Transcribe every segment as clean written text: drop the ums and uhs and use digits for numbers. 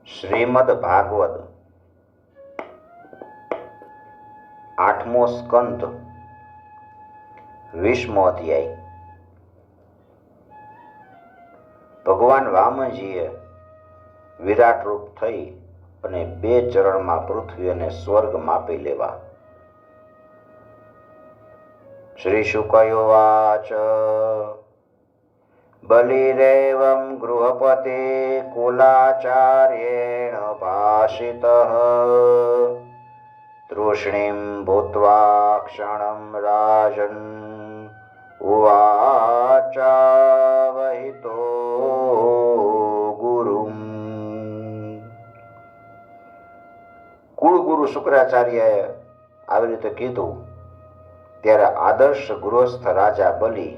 શ્રીમદ ભાગવત 8મો સ્કંદ 20મો અધ્યાય। ભગવાન વામનજીએ વિરાટ રૂપ થઈ અને 2 ચરણમાં પૃથ્વી અને સ્વર્ગ માપી લેવા। શ્રી શુકયોવાચ બલિરેવં ગૃહપતે કુલાચાર્યેણ ભાષિતઃ તૃષ્ણીં ભૂત્વા ક્ષણં રાજન ઉવાચાવહિતો ગુરુમ। કુળગુરુ શુક્રાચાર્યએ આવી રીતે કીધું ત્યારે આદર્શ ગૃહસ્થ રાજા બલિ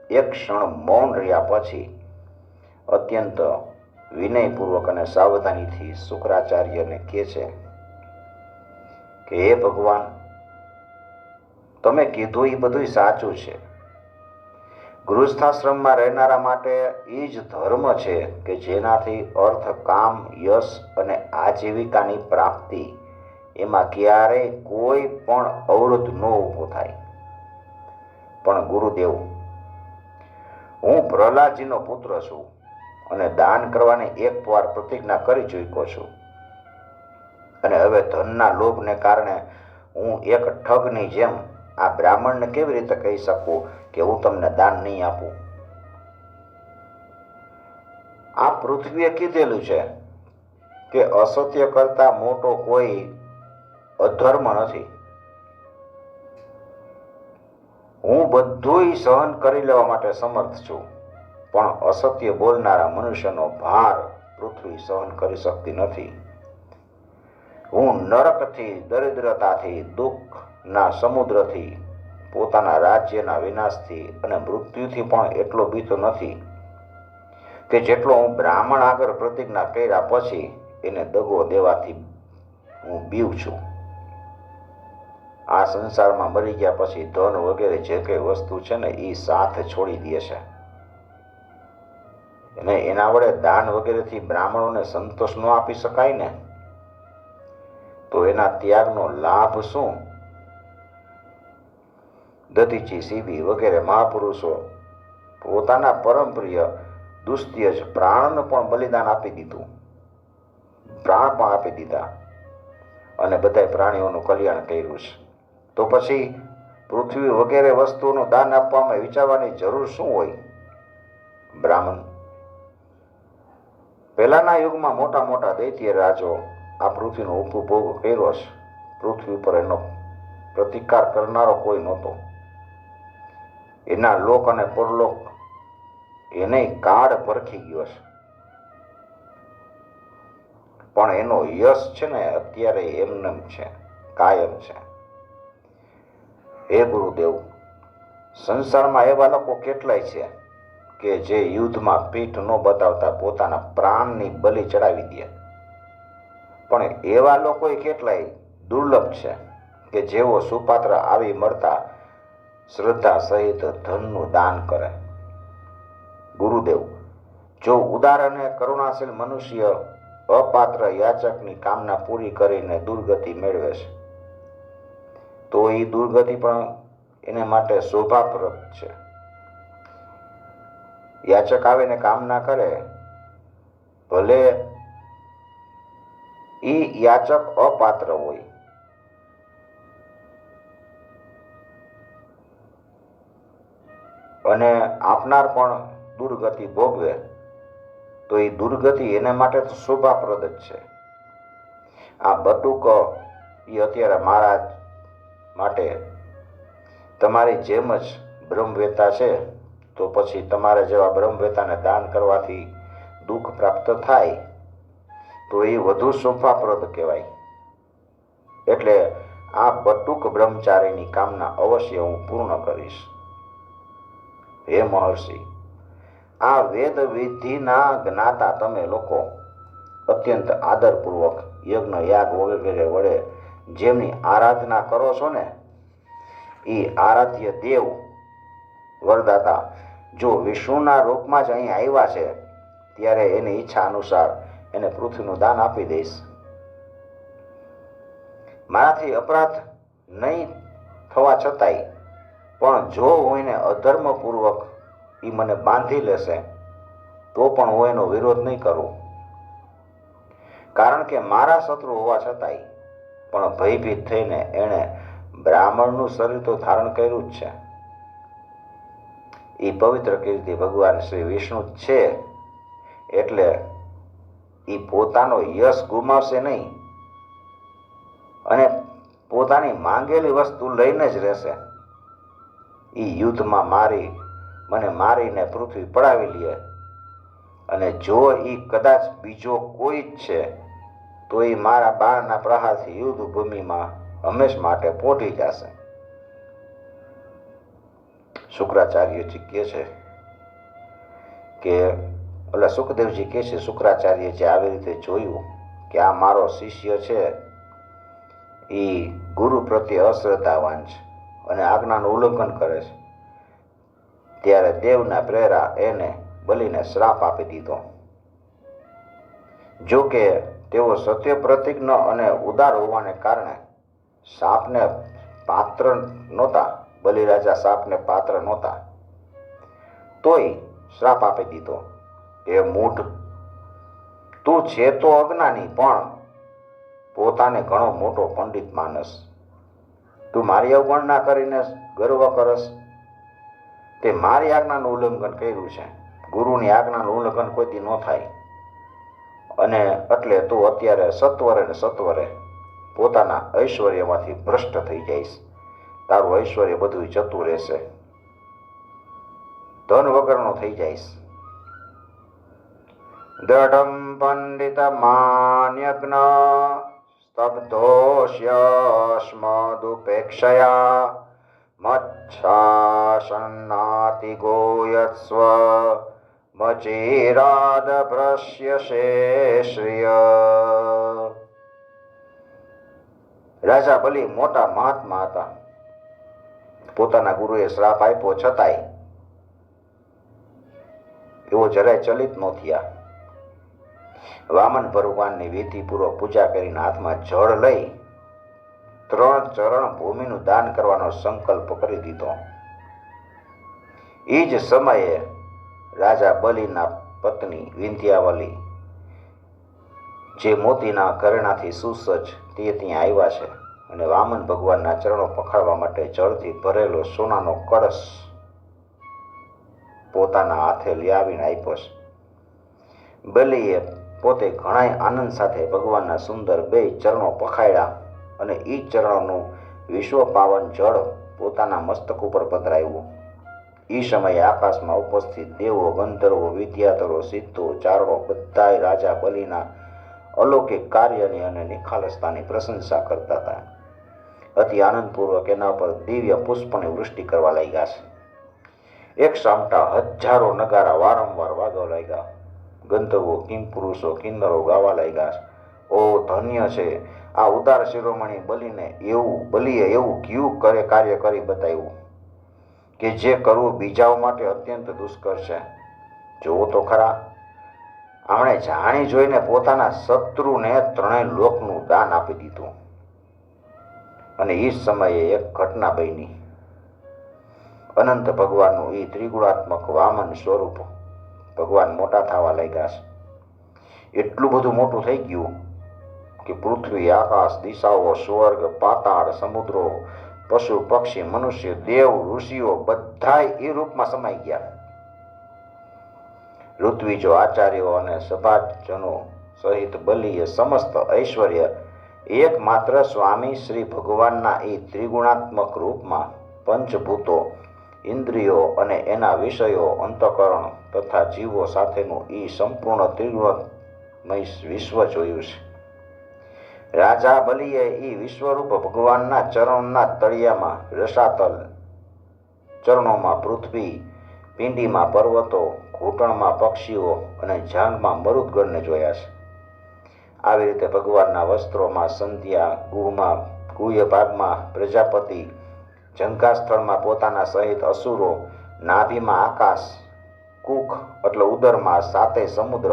એક ક્ષણ મૌન રહ્યા પછી અત્યંત વિનયપૂર્વક અને સાવધાનીથી શુક્રાચાર્યને કહે છે કે હે ભગવાન, તમે કીધું એ બધું સાચું છે। ગૃહસ્થાશ્રમમાં રહેનારા માટે એ જ ધર્મ છે કે જેનાથી અર્થ, કામ, યશ અને આજીવિકાની પ્રાપ્તિ એમાં ક્યારેય કોઈ પણ અવરોધ ન ઊભો થાય। પણ ગુરુદેવ, હું પ્રહલાદજીનો પુત્ર છું અને દાન કરવાની એકવાર પ્રતિજ્ઞા કરી ચૂક્યો છું, અને હવે ધનના લોભને કારણે હું એક ઠગની જેમ આ બ્રાહ્મણને કેવી રીતે કહી શકું કે હું તમને દાન નહીં આપું? આ પૃથ્વીએ કીધેલું છે કે અસત્ય કરતા મોટો કોઈ અધર્મ નથી। હું બધુંય સહન કરી લેવા માટે સમર્થ છું, પણ અસત્ય બોલનારા મનુષ્યનો ભાર પૃથ્વી સહન કરી શકતી નથી। હું નરકથી, દરિદ્રતાથી, દુઃખના સમુદ્રથી, પોતાના રાજ્યના વિનાશથી અને મૃત્યુથી પણ એટલો બીતો નથી કે જેટલો હું બ્રાહ્મણ આગળ પ્રતિજ્ઞા કર્યા પછી એને દગો દેવાથી હું બીવ છું। આ સંસારમાં મરી ગયા પછી ધન વગેરે જે કઈ વસ્તુ છે ને એ સાથ છોડી દે છે, અને એના વડે દાન વગેરેથી બ્રાહ્મણોને સંતોષ ન આપી શકાય ને, તો એના ત્યાગનો લાભ શું? દધીચી, સીબી વગેરે મહાપુરુષો પોતાના પરમ પ્રિય દુસ્ત્યજ પ્રાણને પણ બલિદાન આપી દીધું, પ્રાણ પણ આપી દીધા અને બધા પ્રાણીઓનું કલ્યાણ કર્યું છે। તો પછી પૃથ્વી વગેરે વસ્તુઓનું દાન આપવામાં વિચારવાની જરૂર શું હોય? બ્રાહ્મણ, પહેલાના યુગમાં મોટા મોટા દૈત્ય રાજો આ પૃથ્વીનો ઉપભોગ કર્યો છે। પૃથ્વી પર એનો પ્રતિકાર કરનારો કોઈ નહોતો। એના લોક અને પરલોક એને કાળ પરખી ગયો છે, પણ એનો યશ છે ને અત્યારે એમનેમ છે, કાયમ છે। હે ગુરુદેવ, સંસારમાં એવા લોકો કેટલાય છે કે જે યુદ્ધમાં પીઠ ન બતાવતા પોતાના પ્રાણની બલિ ચડાવી દે, પણ એવા લોકો કેટલાય દુર્લભ છે કે જેઓ સુપાત્ર આવી મળતા શ્રદ્ધા સહિત ધનનું દાન કરે। ગુરુદેવ, જો ઉદાર અને કરુણાશીલ મનુષ્ય અપાત્ર યાચકની કામના પૂરી કરીને દુર્ગતિ મેળવે છે, તો એ દુર્ગતિ પણ એને માટે શોભાપ્રદ છે। યાચક આવીને કામના કરે, ભલે એ યાચક અપાત્ર હોય, અને આપનાર પણ દુર્ગતિ ભોગવે, તો એ દુર્ગતિ એને માટે તો શોભાપ્રદ જ છે। આ બટુક એ અત્યારે મહારાજ માટે તમારી જેમ જ બ્રહ્મવેતા છે, તો પછી તમારે જેવા બ્રહ્મવેતાને દાન કરવાથી દુઃખ પ્રાપ્ત થાય તો એ વધુ શોભાપ્રદ કહેવાય। એટલે આ બટુક બ્રહ્મચારીની કામના અવશ્ય હું પૂર્ણ કરીશ। હે મહર્ષિ, આ વેદ વિધિના જ્ઞાતા તમે લોકો અત્યંત આદરપૂર્વક યજ્ઞ, યાગ વગેરે વડે જેમની આરાધના કરો છો ને, એ આરાધ્ય દેવ વરદાતા જો વિષ્ણુના રૂપમાં જ અહીં આવ્યા છે, ત્યારે એની ઈચ્છા અનુસાર એને પૃથ્વીનું દાન આપી દઈશ. મારાથી અપરાધ નહીં થવા છતાંય પણ જો હું એને અધર્મપૂર્વક એ મને બાંધી લેશે તો પણ હું એનો વિરોધ નહીં કરું, કારણ કે મારા શત્રુ હોવા છતાંય પણ ભયભીત થઈને એણે બ્રાહ્મણનું શરીર તો ધારણ કર્યું જ છે. એ પવિત્ર કીર્તિ ભગવાન શ્રી વિષ્ણુ જ છે, એટલે એ પોતાનો યશ ગુમાવશે નહીં અને પોતાની માંગેલી વસ્તુ લઈને જ રહેશે. એ યુદ્ધમાં મને મારીને પૃથ્વી પડાવી લે અને જો એ કદાચ બીજો કોઈ જ છે તો એ મારા બાણના પ્રહારથી યુદ્ધ ભૂમિમાં હંમેશ માટે પહોંચી જશે. શુક્રાચાર્યજી કહે છે કે સુખદેવજી કહે છે, શુક્રાચાર્યજી આવી રીતે જોયું કે આ મારો શિષ્ય છે એ ગુરુ પ્રત્યે અશ્રદ્ધાવાન છે અને આજ્ઞાનું ઉલ્લંઘન કરે છે, ત્યારે દેવના પ્રેરા એને બલિને શ્રાપ આપી દીધો. જો કે તેઓ સત્ય પ્રતિજ્ઞ અને ઉદાર હોવાને કારણે શાપને પાત્ર નહોતા, બલિરાજા શાપને પાત્ર નહોતા, તોય શ્રાપ આપી દીધો. એ મૂઢ, તું છે તો અજ્ઞાની પણ પોતાને ઘણો મોટો પંડિત માનસ. તું મારી અવગણના કરીને ગર્વ કરસ. તે મારી આજ્ઞાનું ઉલ્લંઘન કર્યું છે. ગુરુની આજ્ઞાનું ઉલ્લંઘન કોઈથી ન થાય અને એટલે તું અત્યારે સત્વરે પોતાના ઐશ્વર્યમાંથી ભ્રષ્ટ થઈ જઈશ. તારું ઐશ્વર્ય બધું જતું રહેશે, ધન વગરનો થઈ જઈશ. દઢમ પંડિત માન્યજ્ઞ સ્તબ્ધોષ્યસ્મદુપેક્ષયા મચ્છાસન્નાતિ ગોયત્સ્વ મચીરાદ ભ્રશ્યસે શ્રિય. રાજા બલિ મોટા મહાત્મા હતા. પોતાના ગુરુએ શ્રાપ આપ્યો છતાંય એવો જરાય ચલિત ન થયા. વામન ભગવાનની વિધિપૂર્વક પૂજા કરીને હાથમાં જળ લઈ 3 ચરણ ભૂમિનું દાન કરવાનો સંકલ્પ કરી દીધો. એ જ સમયે રાજા બલિના પત્ની વિંધ્યાવલી, જે મોતીના ઘરેણાથી સુસજ્જ, તે ત્યાં આવ્યા છે અને વામન ભગવાનના ચરણો પખાડવા માટે જળથી ભરેલો સોનાનો કળશ પોતાના હાથે લઈ આવીને આપ્યો છે. બલિએ પોતે ઘણા આનંદ સાથે ભગવાનના સુંદર 2 ચરણો પખાડ્યા અને એ ચરણોનું વિશ્વ પાવન જળ પોતાના મસ્તક ઉપર પધરાવ્યું. એ સમયે આકાશમાં ઉપસ્થિત દેવો, ગંધર્વો, વિદ્યાધરો, સિદ્ધો, ચારણો બધાય રાજા બલિના અલૌકિક કાર્યની અને નિખાલસતાની પ્રશંસા કરતા હતા. અતિ આનંદપૂર્વક એના પર દિવ્ય પુષ્પની વૃષ્ટિ કરવા લાગ્યા છે. એક સામટા હજારો નગારા વારંવાર વાગવા લાગ્યા. ગંધર્વો, કિંપુરુષો, કિન્નરો ગાવા લાગ્યા છે. ઓ ધન્ય છે આ ઉદાર શિરોમણી બલિએ એવું કયું કાર્ય કરી બતાવ્યું કે જે કરવું બીજાઓ માટે અત્યંત દુષ્કર છે. જોવો તો ખરા, આમણે જાણી જોઈને પોતાના શત્રુને 3 લોકનું દાન આપી દીધું. અને એ સમયે એક ઘટના બની. અનંત ભગવાનનું એ ત્રિગુણાત્મક વામન સ્વરૂપ ભગવાન મોટા થવા લાગ્યા છે. એટલું બધું મોટું થઈ ગયું કે પૃથ્વી, આકાશ, દિશાઓ, સ્વર્ગ, પાતાળ, સમુદ્રો, પશુ, પક્ષી, મનુષ્ય, દેવ, ઋષિઓ બધાય એ રૂપમાં સમાઈ ગયા. ઋત્વિજો, આચાર્યો અને સભાજનો સહિત બલિએ સમસ્ત ઐશ્વર્ય એકમાત્ર સ્વામી શ્રી ભગવાનના એ ત્રિગુણાત્મક રૂપમાં પંચભૂતો, ઇન્દ્રિયો અને એના વિષયો, અંતઃકરણ તથા જીવો સાથેનું એ સંપૂર્ણ ત્રિગુણમય વિશ્વ જોયું છે. રાજા બલિએ એ વિશ્વરૂપ ભગવાનના ચરણના તળિયામાં રસાતલ, ચરણોમાં પૃથ્વી, પિંડીમાં પર્વતો, ઘૂંટણમાં પક્ષીઓ અને જાંઘમાં મરુદગણને જોયા છે. આવી રીતે ભગવાનના વસ્ત્રોમાં સંધ્યા, ગુહ્ય ભાગમાં પ્રજાપતિ, જંઘાસ્થળમાં પોતાના સહિત અસુરો, નાભીમાં આકાશ, કુખ એટલે ઉદરમાં 7 સમુદ્ર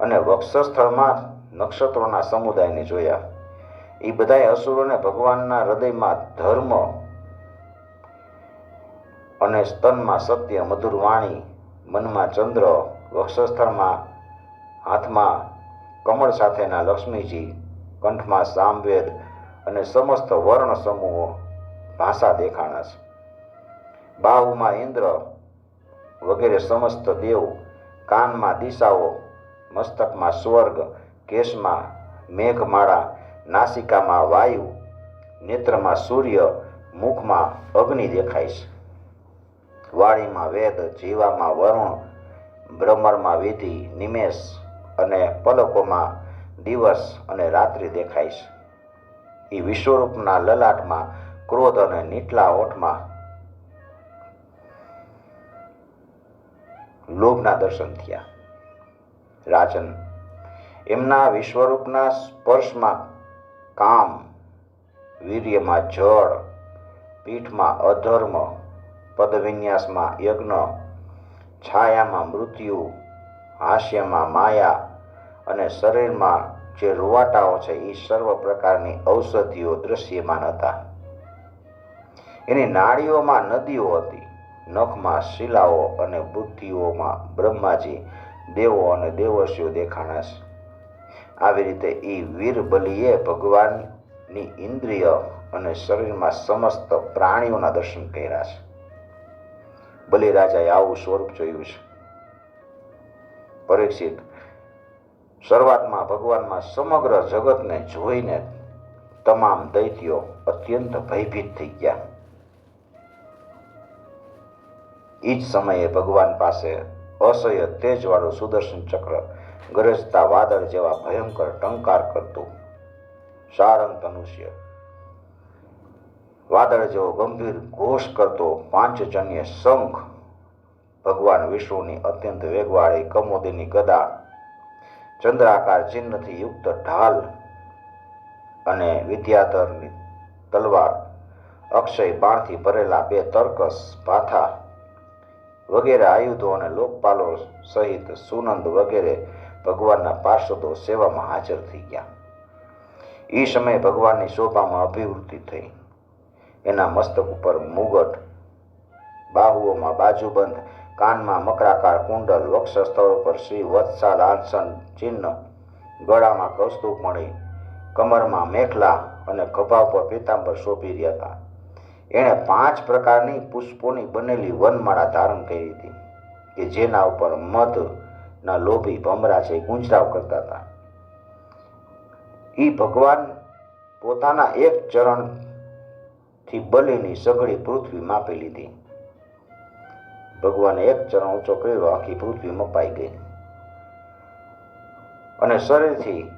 અને વક્ષસ્થળમાં નક્ષત્રોના સમુદાયને જોયા. એ બધાય અસુરોને ભગવાનના હૃદયમાં ધર્મ અને સ્તનમાં સત્ય, મધુર વાણી, મનમાં ચંદ્ર, વક્ષસ્થળમાં હાથમાં કમળ સાથેના લક્ષ્મીજી, કંઠમાં સામવેદ અને સમસ્ત વર્ણ સમૂહો ભાષા દેખાણા છે. બાહુમાં ઇન્દ્ર વગેરે સમસ્ત દેવ, કાનમાં દિશાઓ, મસ્તકમાં સ્વર્ગ, કેશમાં મેઘમાળા, નાસિકામાં વાયુ, નેત્રમાં સૂર્ય, મુખમાં અગ્નિ દેખાય છે. વાણીમાં વેદ, જીવામાં વરુણ, ભ્રમરમાં વિધિ, નિમેષ અને પલકોમાં દિવસ અને રાત્રિ દેખાય છે. એ વિશ્વરૂપના લલાટમાં ક્રોધ અને નીચલા ઓઠમાં લોભના દર્શન થયા. રાજન, એમના વિશ્વરૂપના સ્પર્શમાં કામ, વીર્યમાં જળ, પીઠમાં અધર્મ, પદવિન્યાસમાં યજ્ઞ, છાયામાં મૃત્યુ, હાસ્યમાં માયા અને શરીરમાં જે રૂવાટાઓ છે એ સર્વ પ્રકારની ઔષધિઓ દ્રશ્યમાન હતા. એની નાડીઓમાં નદીઓ હતી, નખમાં શિલાઓ અને બુદ્ધિઓમાં બ્રહ્માજી, દેવો અને દેવર્ષિઓ દેખાણા છે. આવી રીતે એ વીરબલીએ ભગવાનની ઇન્દ્રિય અને શરીરમાં સમસ્ત પ્રાણીઓના દર્શન કર્યા છે. બલિરાજાએ આવું સ્વરૂપ જોયું છે. પરીક્ષિત, શરૂઆતમાં ભગવાનમાં સમગ્ર જગતને જોઈને તમામ દૈત્યો અત્યંત ભયભીત થઈ ગયા. એ જ સમયે ભગવાન પાસે અસહ્ય તેજવાળું સુદર્શન ચક્ર ગરજતા વાદળ જેવા ભયંકર ટંકાર કરતું સારંગ ધનુષ્ય, વાદળ જેવો ગંભીર ઘોષ કરતો પાંચજન્ય શંખ, ભગવાન વિષ્ણુની અત્યંત વેગવાળી કમોદીની ગદા, ચંદ્રાકાર ચિહ્નથી યુક્ત ઢાલ અને વિદ્યાધરની તલવાર, અક્ષય બાણથી ભરેલા બે તર્કસ ભાથા વગેરે આયુધો અને લોકપાલો સહિત સુનંદ વગેરે ભગવાનના પાર્ષદો સેવામાં હાજર થઈ ગયા. એ સમયે ભગવાનની શોભામાં અભિવૃદ્ધિ થઈ. એના મસ્તક ઉપર મુગટ, બાહુઓમાં બાજુબંધ, કાનમાં મકરાકાર કુંડલ, વક્ષસ્થળ પર શ્રી વત્સા લાંછન ચિહ્ન, ગળામાં કૌસ્તુભમણિ, કમરમાં મેખલા અને ખભા ઉપર પીતાંબર શોભી રહ્યા હતા. એણે 5 પ્રકારની પુષ્પોની બનેલી વનમાળા ધારણ કરી હતી કે જેના ઉપર મધના લોભી ભમરા છે ગુંજરાવ કરતા હતા. એ ભગવાન પોતાના એક ચરણથી બલિની સઘળી પૃથ્વી માપી લીધી. ભગવાને એક ચરણ ઊંચો કર્યો, આખી પૃથ્વી મપાઈ ગઈ અને શરીરથી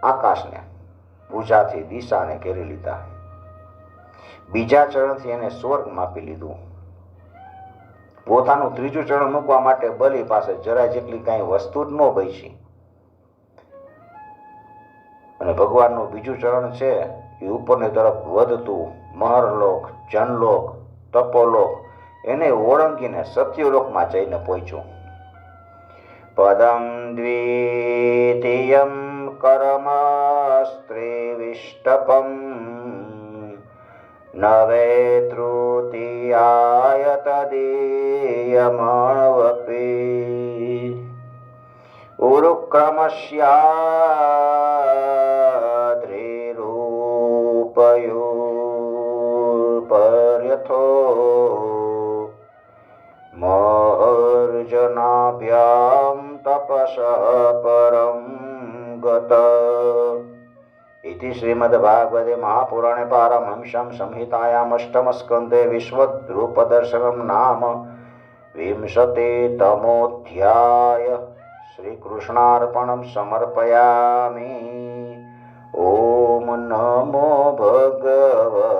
આકાશને, ભુજાથી દિશાને ઘેરી લીધા. બીજા ચરણથી એને સ્વર્ગ માપી લીધું. પોતાનું ત્રીજું ચરણ મૂકવા માટે બલિ પાસે જરાય જેટલી કાંઈ વસ્તુ જ ન બચી અને ભગવાનનું બીજું ચરણ છે એ ઉપરની તરફ વધતું મહરલોક, જનલોક, તપોલોક એને ઓળંગીને સત્યલોકમાં જઈને પહોંચ્યું. પદમ દ્વિતીયમ કર્મ સ્ત્રીવિષ્ટપમ નવે તૃતીયાય તદીયમણવપી ઉરુક્રમસ્યાદ્રિરૂપયોપર્યથો મહર્જનાભ્યામ તપસ પરમ ગત. इति श्रीमद्भागवते महापुराणे पारमहंस्यां संहितायाम् अष्टमस्कन्धे विश्वरूपदर्शनं नाम 20तमोऽध्याय. श्रीकृष्णार्पणं समर्पयामि. ओम नमो भगवते